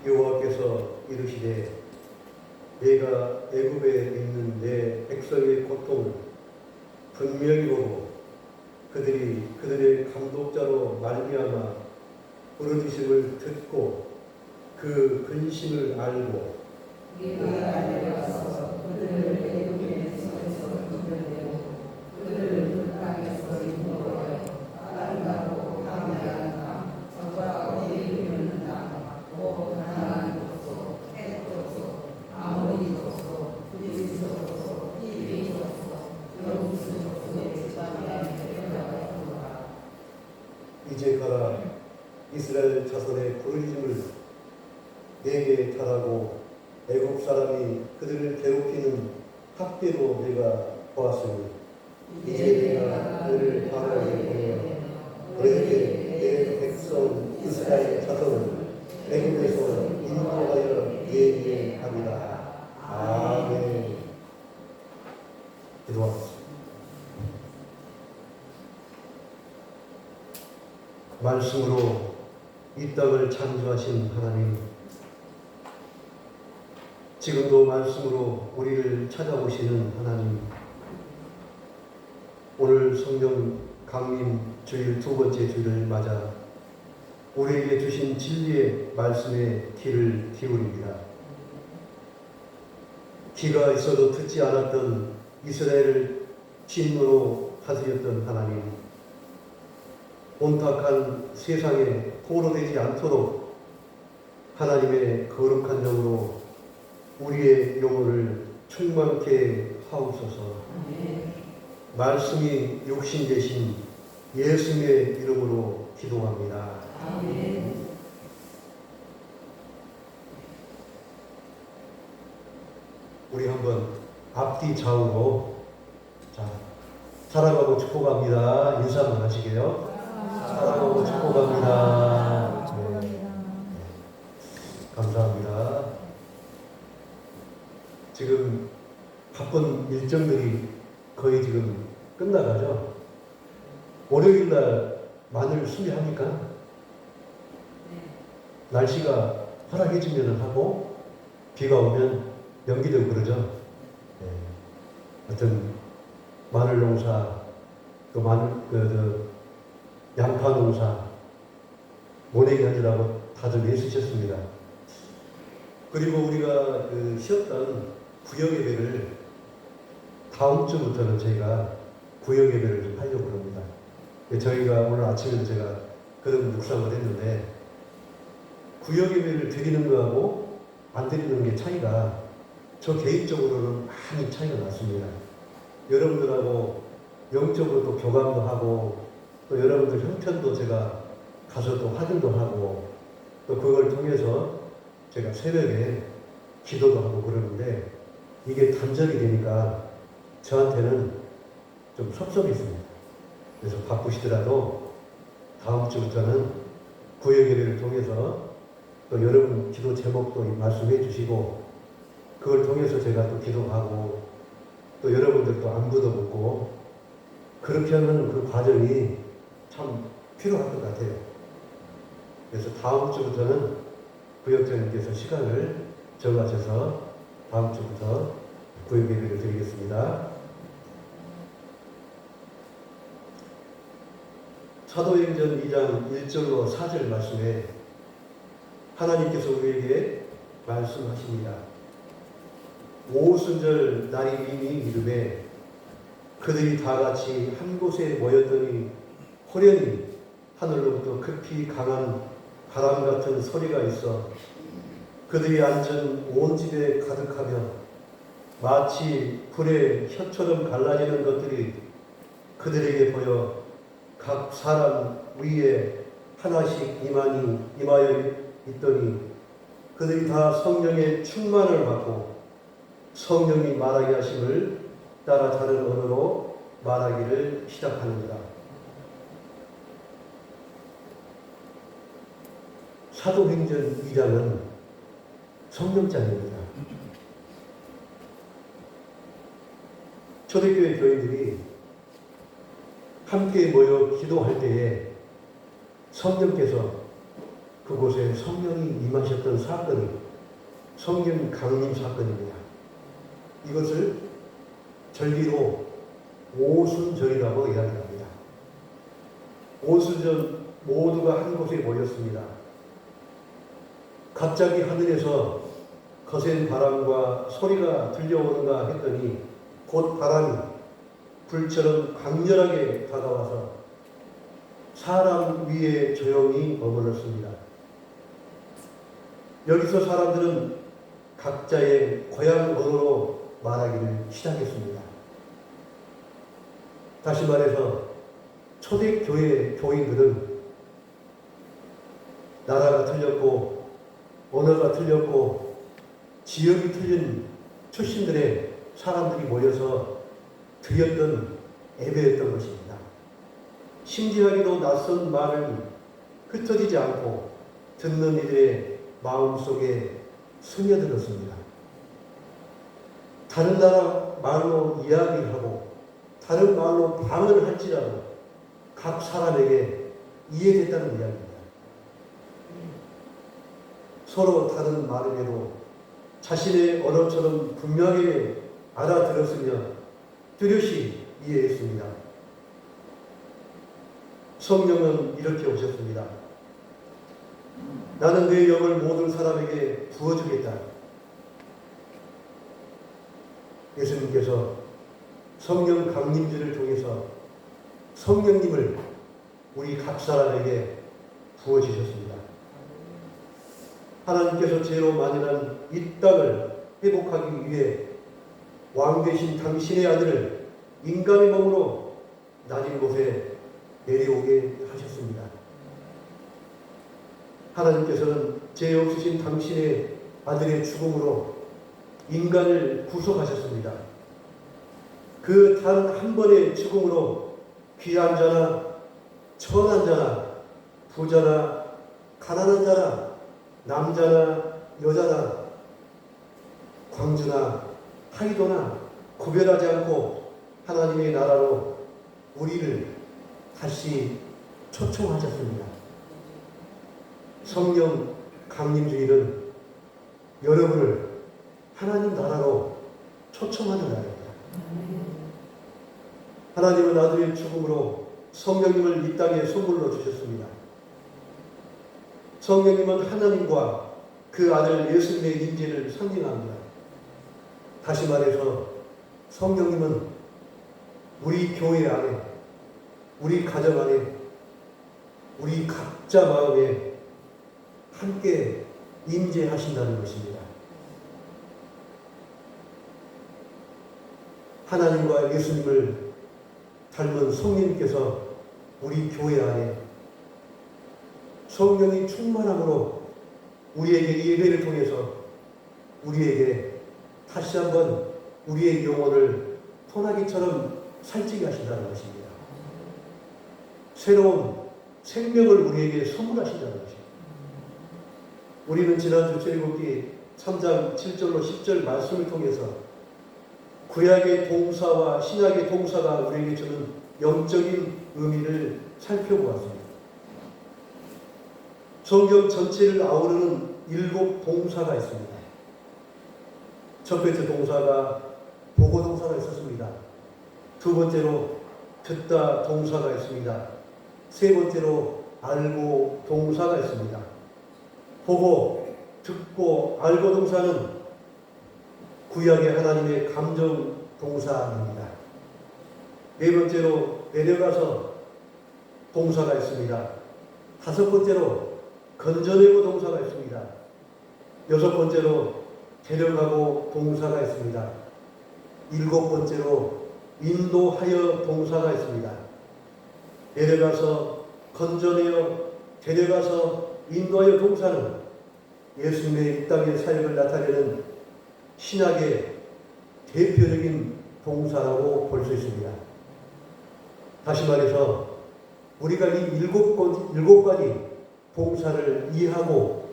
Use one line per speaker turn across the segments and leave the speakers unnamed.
여호와께서 이르시되 내가 애굽에 있는 내 백성의 고통을 분명히 보고 그들의 감독자로 말미암아 부르짖음을 듣고 그 근심을 알고
네가 내려가서 그들을 애굽의 손에서 인도내고 그들을 그 땅에서 인도하여 다른 나라로 강야한 땅 저가 어디에 이르는 땅 또 가나안 족속 헷 족속 아모리 족속 브리스 족속 히비 족속 여부스 족속의 지방에 데려가였노라.
이제 가라. 이스라엘 자손의 부르짖음을 내게 달하고 애국 사람이 그들을 괴롭히는 학대로 내가 보았으니 이제 내가 그들을 바라게 보여 너에게 내 백성 이스라엘 자손을 애국에서 인도하여 예비하리라. 아멘. 기도하겠습니다. 말씀으로 이 땅을 창조하신 하나님, 지금도 말씀으로 우리를 찾아오시는 하나님, 오늘 성령 강림 주일 두 번째 주일을 맞아 우리에게 주신 진리의 말씀에 귀를 기울입니다. 귀가 있어도 듣지 않았던 이스라엘을 진노로 다스렸던 하나님, 온탁한 세상에 포로되지 않도록 하나님의 거룩한 영으로 우리의 영혼을 충만케 하옵소서. 말씀이 육신 되신 예수의 이름으로 기도합니다.
아멘.
우리 한번 앞뒤 좌우로 사랑하고 축복합니다. 인사만 하시게요. 사랑하고 축복합니다. 네. 감사합니다. 지금 바쁜 일정들이 거의 지금 끝나가죠. 월요일날 마늘 수리합니까? 날씨가 허락해지면 하고 비가 오면 연기되고 그러죠. 네. 하여튼 마늘 농사, 또 양파 농사 모내기 하느라고 다들 애쓰셨습니다. 그리고 우리가 쉬었던 구역 예배를 다음 주부터는 저희가 구역 예배를 좀 하려고 합니다. 저희가 오늘 아침에도 제가 그런 묵상을 했는데, 구역 예배를 드리는 거하고 안 드리는 게 차이가, 저 개인적으로는 많이 차이가 났습니다. 여러분들하고 영적으로도 교감도 하고, 또 여러분들 형편도 제가 가서 또 확인도 하고, 또 그걸 통해서 제가 새벽에 기도도 하고 그러는데, 이게 단절이 되니까 저한테는 좀 섭섭했습니다. 그래서 바쁘시더라도 다음 주부터는 구역 예배를 통해서 또 여러분 기도 제목도 말씀해 주시고, 그걸 통해서 제가 또 기도하고, 또 여러분들도 안부도 묻고, 그렇게 하는 그 과정이 참 필요할 것 같아요. 그래서 다음 주부터는 구역장님께서 시간을 정하셔서 다음 주부터 구역 예배를 드리겠습니다. 사도행전 2장 1절로 4절 말씀에 하나님께서 우리에게 말씀하십니다. 오순절 날이 이미 이르매 그들이 다 같이 한 곳에 모였더니 호련히 하늘로부터 급히 강한 바람 같은 소리가 있어 그들이 앉은 온 집에 가득하며 마치 불의 혀처럼 갈라지는 것들이 그들에게 보여 각 사람 위에 하나씩 임하여 있더니 그들이 다 성령의 충만을 받고 성령이 말하게 하심을 따라 다른 언어로 말하기를 시작하는구나. 사도행전 2장은 성령장입니다. 초대교회 교인들이 함께 모여 기도할 때에 성령께서 그곳에 성령이 임하셨던 사건이 성령 강림 사건입니다. 이것을 절기로 오순절이라고 이야기합니다. 오순절 모두가 한 곳에 모였습니다. 갑자기 하늘에서 거센 바람과 소리가 들려오는가 했더니 곧 바람이 불처럼 강렬하게 다가와서 사람 위에 조용히 머물렀습니다. 여기서 사람들은 각자의 고향 언어로 말하기를 시작했습니다. 다시 말해서 초대교회 교인들은 나라가 틀렸고 언어가 틀렸고 지역이 틀린 출신들의 사람들이 모여서 드렸던 예배였던 것입니다. 신기하게도 낯선 말을 흩어지지 않고 듣는 이들의 마음속에 스며들었습니다. 다른 나라 말로 이야기를 하고 다른 말로 방언을 할지라도 각 사람에게 이해됐다는 이야기입니다. 서로 다른 말임에도 자신의 언어처럼 분명하게 알아들었으며 뚜렷이 이해했습니다. 성령은 이렇게 오셨습니다. 나는 내 영을 모든 사람에게 부어주겠다. 예수님께서 성령 강림주를 통해서 성령님을 우리 각 사람에게 부어주셨습니다. 하나님께서 죄로 만연한 이 땅을 회복하기 위해 왕 되신 당신의 아들을 인간의 몸으로 낮은 곳에 내려오게 하셨습니다. 하나님께서는 죄 없으신 당신의 아들의 죽음으로 인간을 구속하셨습니다. 그 단 한 번의 죽음으로 귀한 자나 천한 자나 부자나 가난한 자나 남자나 여자나 광주나 하이도나 구별하지 않고 하나님의 나라로 우리를 다시 초청하셨습니다. 성령 강림주의는 여러분을 하나님 나라로 초청하는 나라입니다. 하나님은 아들의 죽음으로 성령님을 이 땅에 선물로 주셨습니다. 성령님은 하나님과 그 아들 예수님의 임재를 상징합니다. 다시 말해서 성령님은 우리 교회 안에, 우리 가정 안에, 우리 각자 마음에 함께 임재하신다는 것입니다. 하나님과 예수님을 닮은 성령님께서 우리 교회 안에 성령이 충만함으로 우리에게 예배를 통해서 우리에게 다시 한번 우리의 영혼을 소나기처럼 살찌게 하신다는 것입니다. 새로운 생명을 우리에게 선물하신다는 것입니다. 우리는 지난주 출애굽기 3장 7절로 10절 말씀을 통해서 구약의 동사와 신약의 동사가 우리에게 주는 영적인 의미를 살펴보았습니다. 성경 전체를 아우르는 7 동사가 있습니다. 첫 번째 동사가 보고 동사가 있었습니다. 두 번째로 듣다 동사가 있습니다. 세 번째로 알고 동사가 있습니다. 보고, 듣고, 알고 동사는 구약의 하나님의 감정 동사입니다. 네 번째로 내려가서 동사가 있습니다. 다섯 번째로 건져내고 동사가 있습니다. 여섯 번째로 데려가고 동사가 있습니다. 일곱 번째로 인도하여 동사가 있습니다. 내려가서 건져내어 데려가서 인도하여 동사는 예수님의 이 땅의 사역을 나타내는 신약의 대표적인 동사라고 볼 수 있습니다. 다시 말해서 우리가 이 일곱 가지 동사를 이해하고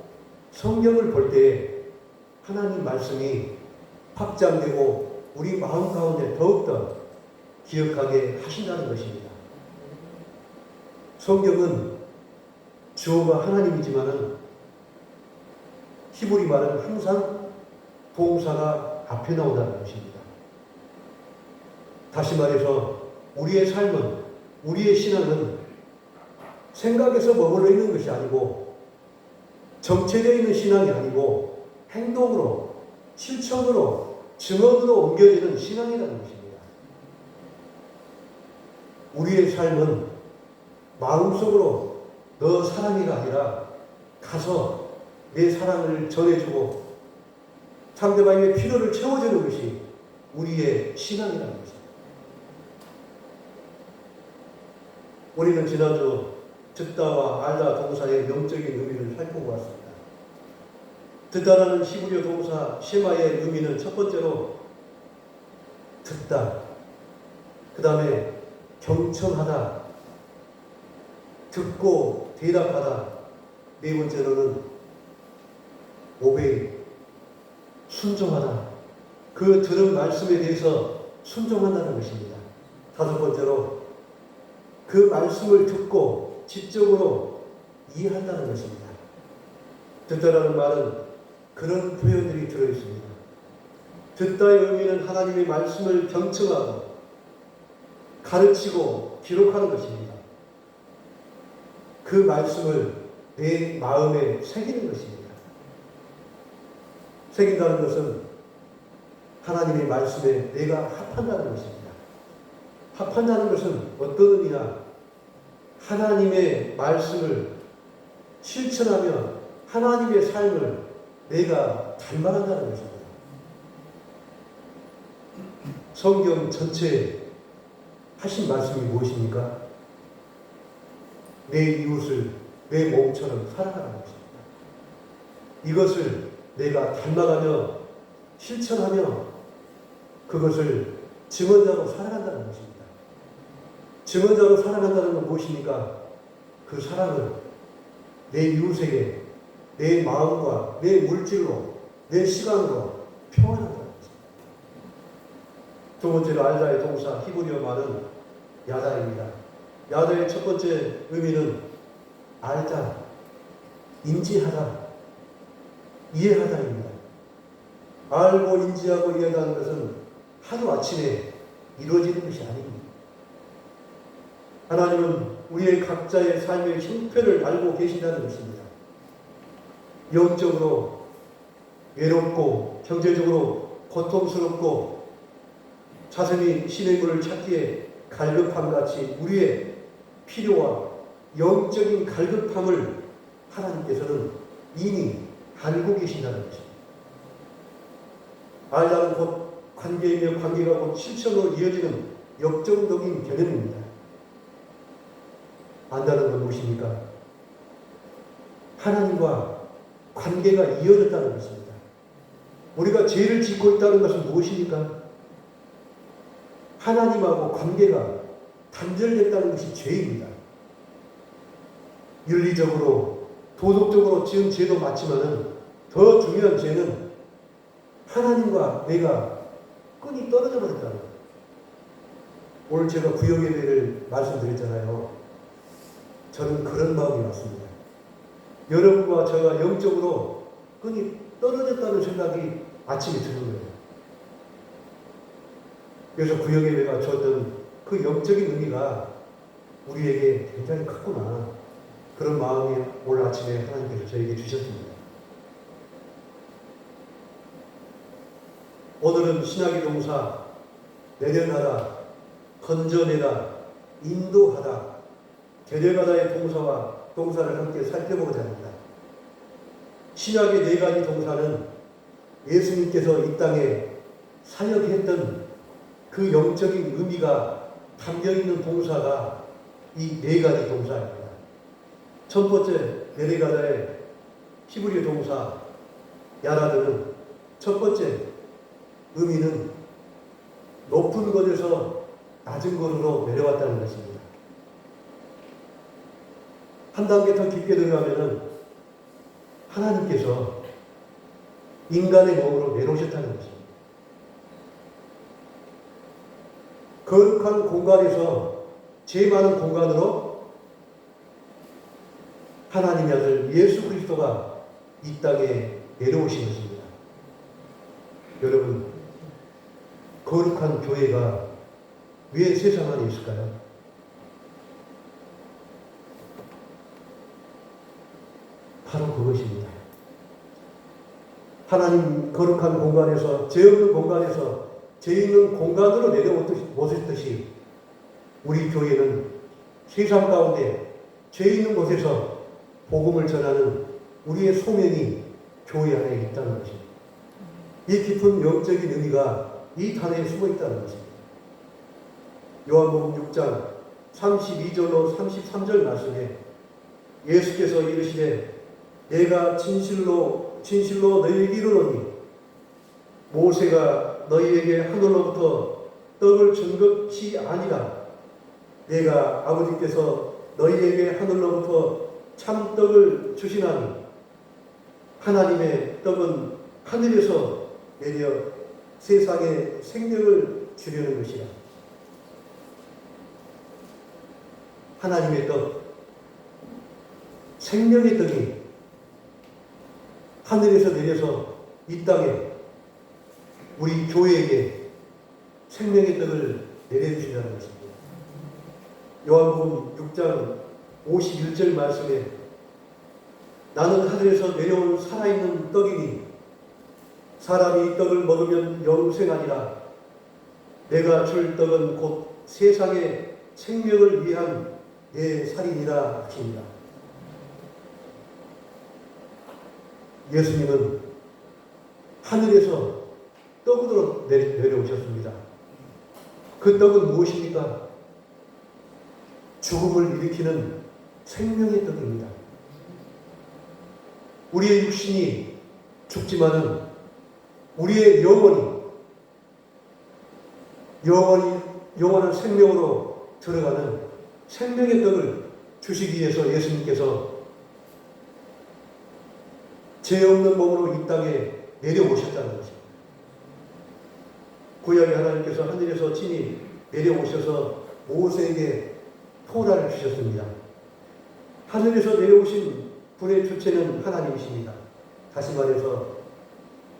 성경을 볼 때 하나님 말씀이 확장되고 우리 마음 가운데 더욱더 기억하게 하신다는 것입니다. 성경은 주어가 하나님이지만은 히브리 말은 항상 동사가 앞에 나온다는 것입니다. 다시 말해서 우리의 삶은, 우리의 신앙은 생각에서 머물러 있는 것이 아니고 정체되어 있는 신앙이 아니고 행동으로, 실천으로, 증언으로 옮겨지는 신앙이라는 것입니다. 우리의 삶은 마음속으로 너 사랑이가 아니라 가서 내 사랑을 전해주고 상대방의 필요를 채워주는 것이 우리의 신앙이라는 것입니다. 우리는 지난주 듣다와 알다 동사의 영적인 의미를 살펴보고 왔습니다. 듣다라는 히브리어 동사 쉐마의 의미는 첫 번째로 듣다, 그 다음에 경청하다, 듣고 대답하다, 네 번째로는 오베이, 순종하다, 그 들은 말씀에 대해서 순종한다는 것입니다. 다섯 번째로 그 말씀을 듣고 지적으로 이해한다는 것입니다. 듣다라는 말은 그런 표현들이 들어있습니다. 듣다의 의미는 하나님의 말씀을 경청하고 가르치고 기록하는 것입니다. 그 말씀을 내 마음에 새기는 것입니다. 새긴다는 것은 하나님의 말씀에 내가 합한다는 것입니다. 합한다는 것은 어떤 의미냐? 하나님의 말씀을 실천하며 하나님의 삶을 내가 닮아간다는 것입니다. 성경 전체에 하신 말씀이 무엇입니까? 내 이웃을 내 몸처럼 살아가는 것입니다. 이것을 내가 닮아가며 실천하며 그것을 증언자로 살아간다는 것입니다. 증언자로 살아간다는 건 무엇입니까? 그 사랑을 내 이웃에게 내 마음과 내 물질로 내 시간으로 표현한다는 것입니다. 두 번째로 알다의 동사 히브리어 말은 야다입니다. 야다의 첫 번째 의미는 알다, 인지하다, 이해하다입니다. 알고 인지하고 이해하는 것은 하루아침에 이루어지는 것이 아닙니다. 하나님은 우리의 각자의 삶의 형편을 알고 계신다는 것입니다. 영적으로 외롭고 경제적으로 고통스럽고 자신이 신의 물을 찾기에 갈급함같이 우리의 필요와 영적인 갈급함을 하나님께서는 이미 알고 계신다는 것입니다. 알다는 곧 관계이며 관계가 곧 실천으로 이어지는 역정적인 개념입니다. 안다는 건 무엇입니까? 하나님과 관계가 이어졌다는 것입니다. 우리가 죄를 짓고 있다는 것은 무엇입니까? 하나님하고 관계가 단절됐다는 것이 죄입니다. 윤리적으로, 도덕적으로 지은 죄도 맞지만은 더 중요한 죄는 하나님과 내가 끈이 떨어져 버렸다는 거예요. 오늘 제가 구역예배를 말씀드렸잖아요. 저는 그런 마음이 왔습니다. 여러분과 저가 영적으로 끈이 떨어졌다는 생각이 아침에 드는 거예요. 그래서 구역예배가 줬던 그 영적인 의미가 우리에게 굉장히 컸구나. 그런 마음이 오늘 아침에 하나님께서 저에게 주셨습니다. 오늘은 신학의 동사 내려가다, 건져내다, 인도하다, 데려가다의 동사를 함께 살펴보고자 합니다. 신약의 네 가지 동사는 예수님께서 이 땅에 사역했던 그 영적인 의미가 담겨있는 동사가 이 네 가지 동사입니다. 첫 번째 내려가다의 히브리 동사 야라드는 첫 번째 의미는 높은 곳에서 낮은 곳으로 내려왔다는 것입니다. 한 단계 더 깊게 들어가면은 하나님께서 인간의 몸으로 내려오셨다는 것입니다. 거룩한 공간에서 제일 많은 공간으로 하나님의 아들 예수 그리스도가 이 땅에 내려오신 것입니다. 여러분, 거룩한 교회가 왜 세상 안에 있을까요? 바로 그것입니다. 하나님 거룩한 공간에서, 죄 없는 공간에서 죄 있는 공간으로 내려오셨듯이 우리 교회는 세상 가운데 죄 있는 곳에서 복음을 전하는 우리의 소명이 교회 안에 있다는 것입니다. 이 깊은 영적인 의미가 이 단어에 숨어 있다는 것입니다. 요한복음 6장 32절로 33절 말씀에 예수께서 이르시되 내가 진실로 너희에게 이르노니 모세가 너희에게 하늘로부터 떡을 준 것이 아니라 내가 아버지께서 너희에게 하늘로부터 참떡을 주시나니 하나님의 떡은 하늘에서 내려 세상에 생명을 주려는 것이라. 하나님의 떡, 생명의 떡이 하늘에서 내려서 이 땅에 우리 교회에게 생명의 떡을 내려주시라는 것입니다. 요한복음 6장 51절 말씀에 나는 하늘에서 내려온 살아있는 떡이니 사람이 이 떡을 먹으면 영생하리라. 내가 줄 떡은 곧 세상의 생명을 위한 내 살이니라 하십니다. 예수님은 하늘에서 떡으로 내려오셨습니다. 그 떡은 무엇입니까? 죽음을 일으키는 생명의 떡입니다. 우리의 육신이 죽지만은 우리의 영원한 생명으로 들어가는 생명의 떡을 주시기 위해서 예수님께서 죄 없는 몸으로 이 땅에 내려오셨다는 것입니다. 구약의 하나님께서 하늘에서 친히 내려오셔서 모세에게 토라를 주셨습니다. 하늘에서 내려오신 분의 주체는 하나님이십니다. 다시 말해서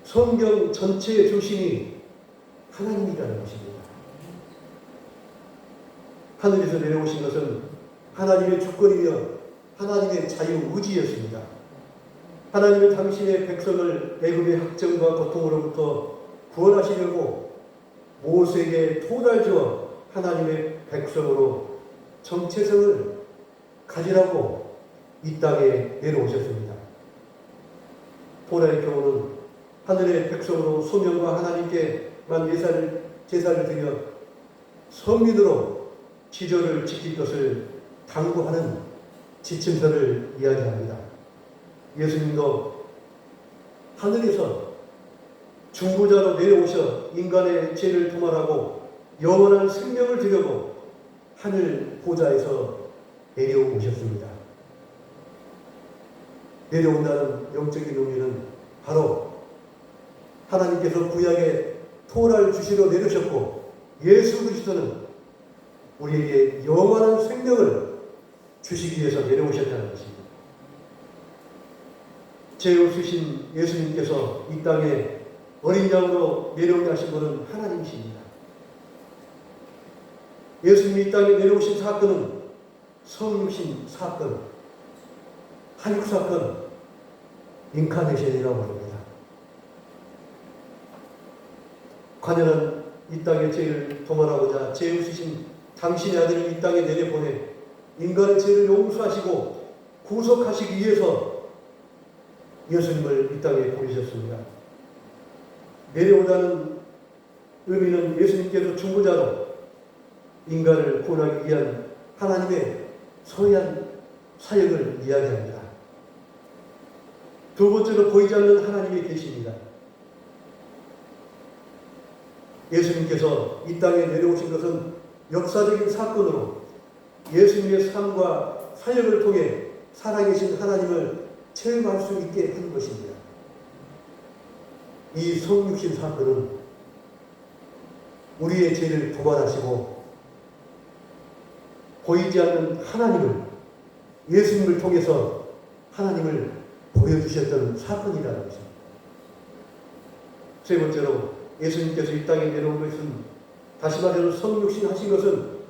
성경 전체의 중심이 하나님이라는 것입니다. 하늘에서 내려오신 것은 하나님의 주권이며 하나님의 자유의지였습니다. 하나님은 당신의 백성을 애굽의 학정과 고통으로부터 구원하시려고 모세에게 토를 주어 하나님의 백성으로 정체성을 가지라고 이 땅에 내려오셨습니다. 토라의 교훈은 하늘의 백성으로 소명과 하나님께만 제사를 드려 선민으로 지조를 지킬 것을 당부하는 지침서를 이야기합니다. 예수님도 하늘에서 중보자로 내려오셔 인간의 죄를 도말하고 영원한 생명을 주려고 하늘 보좌에서 내려오셨습니다. 내려온다는 영적인 의미는 바로 하나님께서 구약에 토라를 주시러 내려오셨고 예수 그리스도는 우리에게 영원한 생명을 주시기 위해서 내려오셨다는 것입니다. 죄 없으신 예수님께서 이 땅에 어린 양으로 내려오게 하신 분은 하나님이십니다. 예수님이 이 땅에 내려오신 사건은 성육신 사건, 한육 사건, 인카네이션이라고 합니다. 관연한 이 땅의 죄를 도말하고자 죄 없으신 당신의 아들을 이 땅에 내려보내 인간의 죄를 용서하시고 구속하시기 위해서 예수님을 이 땅에 보내셨습니다. 내려오다는 의미는 예수님께서 중보자로 인간을 구원하기 위한 하나님의 선한 사역을 이야기합니다. 두 번째로 보이지 않는 하나님의 계시입니다. 예수님께서 이 땅에 내려오신 것은 역사적인 사건으로 예수님의 삶과 사역을 통해 살아계신 하나님을 체험할 수 있게 한 것입니다. 이 성육신 사건은 우리의 죄를 도말하시고 보이지 않는 하나님을 예수님을 통해서 하나님을 보여주셨던 사건이라는 것입니다. 세 번째로 예수님께서 이 땅에 내려온 것은, 다시 말해서 성육신 하신 것은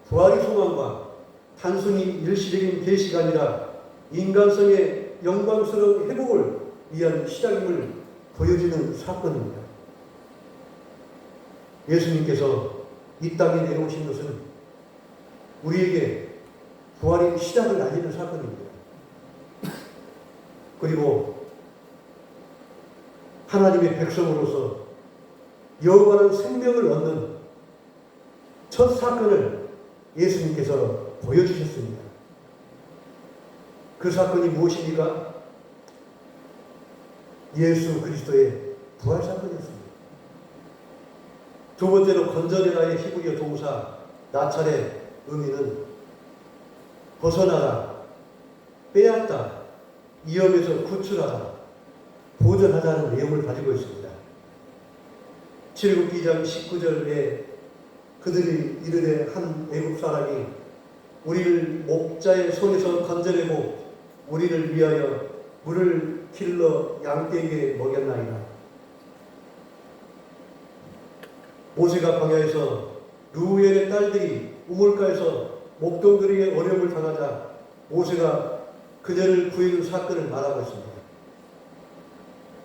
부활의 소망과 단순히 일시적인 계시가 아니라 인간성의 영광스러운 회복을 위한 시작임을 보여주는 사건입니다. 예수님께서 이 땅에 내려오신 것은 우리에게 부활의 시작을 알리는 사건입니다. 그리고 하나님의 백성으로서 영원한 생명을 얻는 첫 사건을 예수님께서 보여주셨습니다. 그 사건이 무엇입니까? 예수 그리스도의 부활 사건이었습니다. 두 번째로 건져내라의 히브리어 동사 나찰의 의미는 벗어나라, 빼앗다, 위험에서 구출하다, 보전하다는 내용을 가지고 있습니다. 출애굽기 2장 19절에 그들이 이르되 한 애굽 사람이 우리를 목자의 손에서 건져내고 우리를 위하여 물을 길러 양떼에게 먹였나이다. 모세가 광야에서 루엘의 딸들이 우물가에서 목동들에게 어려움을 당하자 모세가 그녀를 구해준 사건을 말하고 있습니다.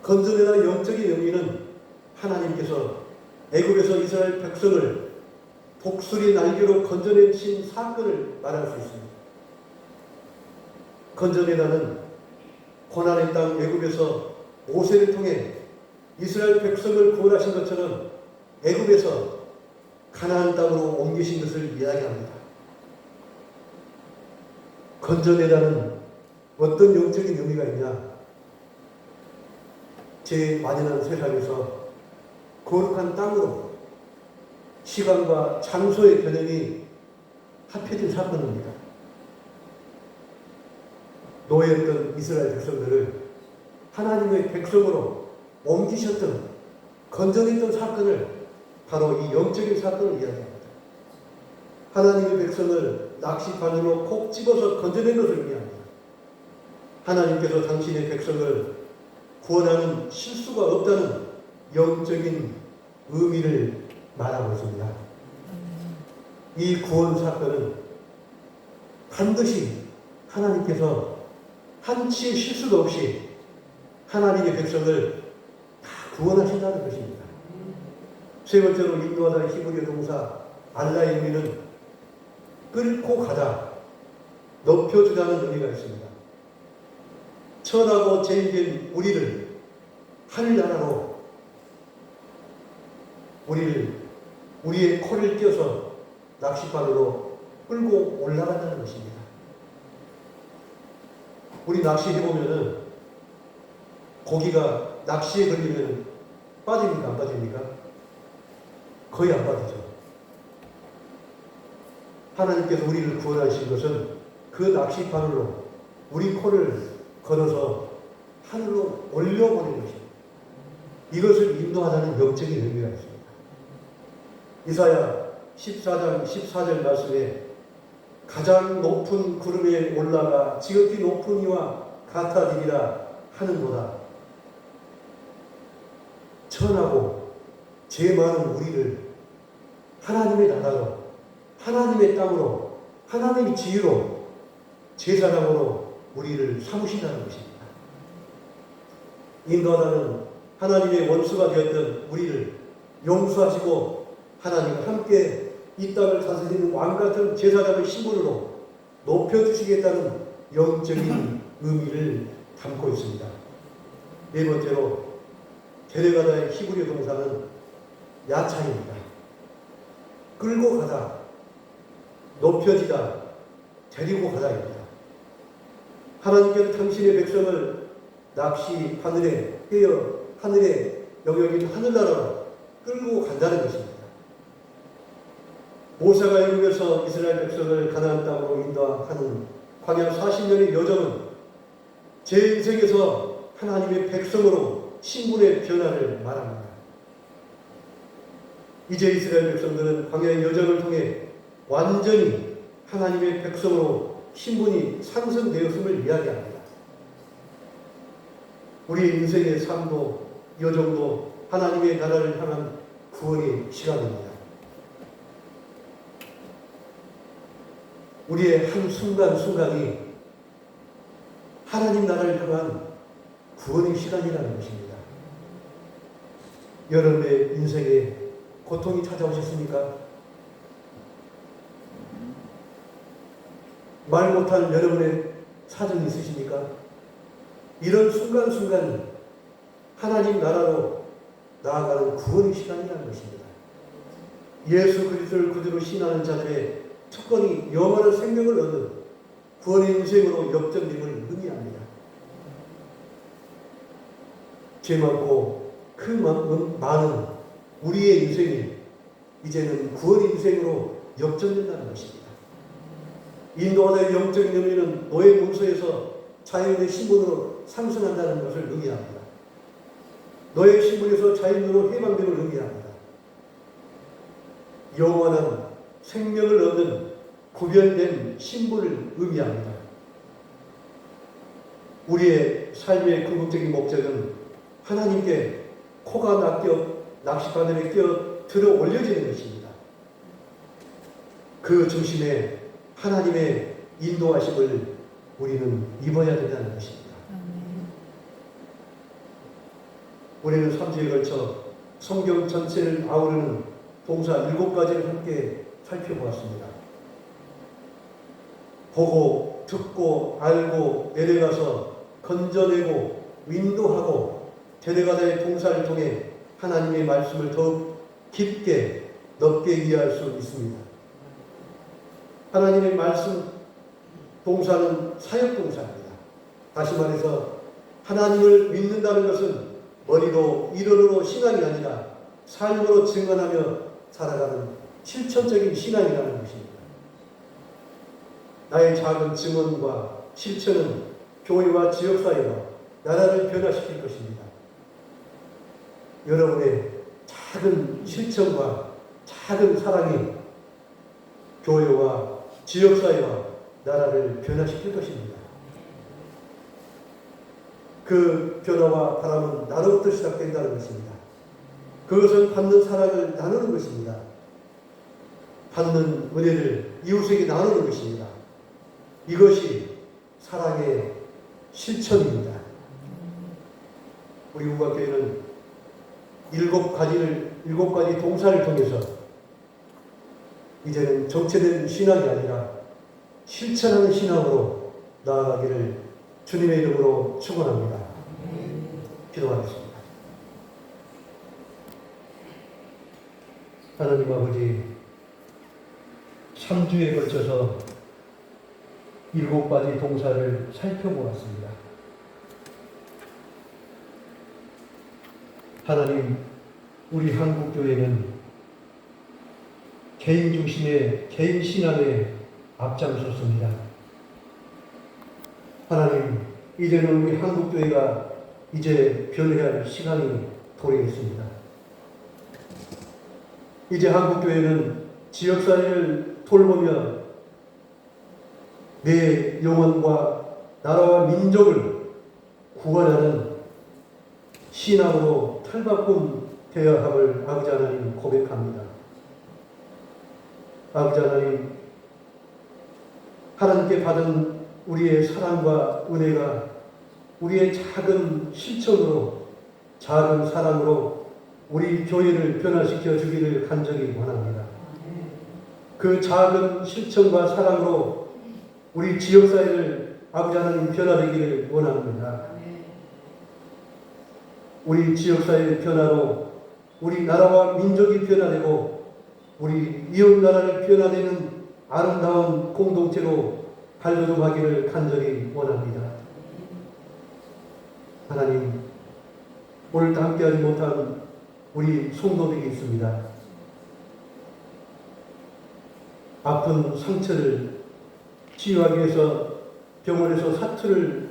건져내라 영적인 의미는 하나님께서 애굽에서 이스라엘 백성을 독수리 날개로 건져내신 사건을 말할 수 있습니다. 건져내라는 고난의 땅 애굽에서 모세를 통해 이스라엘 백성을 구원하신 것처럼 애굽에서 가나안 땅으로 옮기신 것을 이야기합니다. 건져내라는 어떤 영적인 의미가 있냐? 제 만연한 세상에서 거룩한 땅으로 시간과 장소의 개념이 합해진 사건입니다. 노예였던 이스라엘 백성들을 하나님의 백성으로 옮기셨던, 건져냈던 사건을 바로 이 영적인 사건을 이야기합니다. 하나님의 백성을 낚시바늘로 콕 집어서 건져낸 것을 의미합니다. 하나님께서 당신의 백성을 구원하는 실수가 없다는 영적인 의미를 말하고 있습니다. 이 구원 사건은 반드시 하나님께서 한치의 실수도 없이 하나님의 백성을 다 구원하신다는 것입니다. 세 번째로 인도하다의 히브리어 동사 알라의 의미는 끌고 가다, 높여주다는 의미가 있습니다. 천하고 제일된 우리를 하늘나라로, 우리의 코를 껴서 낚싯바늘로 끌고 올라간다는 것입니다. 우리 낚시해보면은 고기가 낚시에 걸리면 빠집니까? 안 빠집니까? 거의 안 빠지죠. 하나님께서 우리를 구원하신 것은 그 낚싯바늘로 우리 코를 걸어서 하늘로 올려보내는 것입니다. 이것을 인도하다는 영적인 의미가 있습니다. 이사야 14장 14절 말씀에 가장 높은 구름에 올라가 지극히 높은 이와 같아지리라 하는도다. 천하고 죄 많은 우리를 하나님의 나라로, 하나님의 땅으로, 하나님의 지위로, 제사장으로 우리를 삼으신다는 것입니다. 인도하다는 하나님의 원수가 되었던 우리를 용서하시고 하나님과 함께 이 땅을 다스리는 왕같은 제사장의 신분으로 높여주시겠다는 영적인 의미를 담고 있습니다. 네 번째로 데려가다의 히브리어 동사는 야차입니다. 끌고 가다, 높여지다, 데리고 가다입니다. 하나님께서 당신의 백성을 낚시 바늘에 떼어 하늘에 여겨진 하늘나라로 끌고 간다는 것입니다. 모세가 애굽에서 이스라엘 백성을 가나안 땅으로 인도하는 광야 40년의 여정은 제 인생에서 하나님의 백성으로 신분의 변화를 말합니다. 이제 이스라엘 백성들은 광야의 여정을 통해 완전히 하나님의 백성으로 신분이 상승되었음을 이야기합니다. 우리의 인생의 삶도 여정도 하나님의 나라를 향한 구원의 시간입니다. 우리의 한 순간순간이 하나님 나라를 향한 구원의 시간이라는 것입니다. 여러분의 인생에 고통이 찾아오셨습니까? 말 못할 여러분의 사정이 있으십니까? 이런 순간순간 하나님 나라로 나아가는 구원의 시간이라는 것입니다. 예수 그리스도를 구주로 신하는 자들의 특권이 영원한 생명을 얻는 구원의 인생으로 역전됨을 의미합니다. 죄 많고 그 많은 우리의 인생이 이제는 구원의 인생으로 역전된다는 것입니다. 인도하다의 영적인 의미는 노예 문서에서 자연의 신분으로 상승한다는 것을 의미합니다. 노예 신분에서 자연으로 해방됨을 의미합니다. 영원한 생명을 얻는 구별된 신분을 의미합니다. 우리의 삶의 궁극적인 목적은 하나님께 코가 낚싯바늘에 끼어 들어 올려지는 것입니다. 그 중심에 하나님의 인도하심을 우리는 입어야 된다는 것입니다. 우리는 3주에 걸쳐 성경 전체를 아우르는 동사 7가지를 함께 살펴보았습니다. 보고, 듣고, 알고, 내려가서, 건져내고, 인도하고, 데려가다의 동사를 통해 하나님의 말씀을 더욱 깊게, 넓게 이해할 수 있습니다. 하나님의 말씀 동사는 사역동사입니다. 다시 말해서 하나님을 믿는다는 것은 머리로 이론으로 신앙이 아니라 삶으로 증언하며 살아가는 실천적인 신앙이라는 것입니다. 나의 작은 증언과 실천은 교회와 지역사회와 나라를 변화시킬 것입니다. 여러분의 작은 실천과 작은 사랑이 교회와 지역사회와 나라를 변화시킬 것입니다. 그 변화와 바람은 나로부터 시작된다는 것입니다. 그것은 받는 사랑을 나누는 것입니다. 받는 은혜를 이웃에게 나누는 것입니다. 이것이 사랑의 실천입니다. 우리 우각교회는 7가지 동사를 통해서 이제는 정체된 신앙이 아니라 실천하는 신앙으로 나아가기를 주님의 이름으로 축원합니다. 기도하겠습니다. 하나님 아버지, 3주에 걸쳐서 7가지 동사를 살펴보았습니다. 하나님, 우리 한국교회는 개인 중심의 개인 신앙에 앞장섰습니다. 하나님, 이제는 우리 한국교회가 이제 변해야 할 시간이 도래했습니다. 이제 한국교회는 지역사회를 돌보며 내 영혼과 나라와 민족을 구원하는 신앙으로 탈바꿈 되어야 함을 아버지 하나님 고백합니다. 아버지 하나님, 하나님께 받은 우리의 사랑과 은혜가 우리의 작은 실천으로, 작은 사랑으로 우리 교회를 변화시켜 주기를 간절히 원합니다. 그 작은 실천과 사랑으로 우리 지역사회를 아버지 하나님 변화되기를 원합니다. 우리 지역사회의 변화로 우리 나라와 민족이 변화되고 우리 이웃 나라를 변화되는 아름다운 공동체로 발돋움하기를 간절히 원합니다. 하나님, 오늘도 함께하지 못한 우리 성도들이 있습니다. 아픈 상처를 치유하기 위해서 병원에서 사투를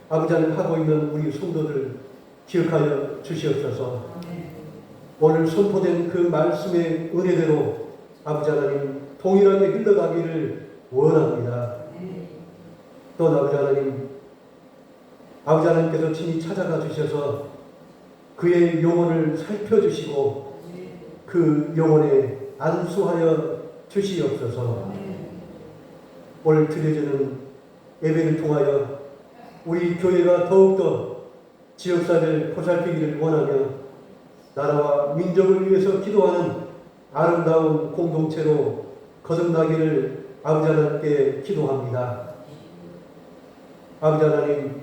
아버지 하나님 하고 있는 우리 성도들 기억하여 주시옵소서. 오늘 선포된 그 말씀의 은혜대로 아버지 하나님 동일하게 흘러가기를 원합니다. 또 아버지 하나님께서 친히 찾아가 주셔서 그의 영혼을 살펴주시고 그 영혼에 안수하여 주시옵소서. 오늘 드려지는 예배를 통하여 우리 교회가 더욱더 지역사회를 보살피기를 원하며 나라와 민족을 위해서 기도하는 아름다운 공동체로 거듭나기를 아버지 하나님께 기도합니다. 아버지 하나님,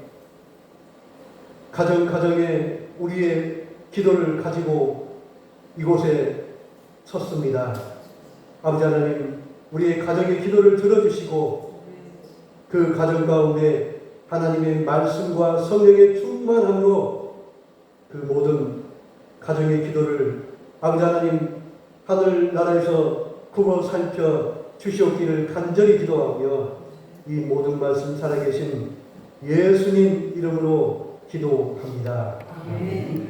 가정에 우리의 기도를 가지고 이곳에 섰습니다. 아버지 하나님, 우리의 가정의 기도를 들어주시고 그 가정 가운데 하나님의 말씀과 성령의 충만함으로 그 모든 가정의 기도를 아버지 하나님 하늘나라에서 굽어 살펴 주시옵기를 간절히 기도하며 이 모든 말씀 살아계신 예수님 이름으로 기도합니다.
아멘.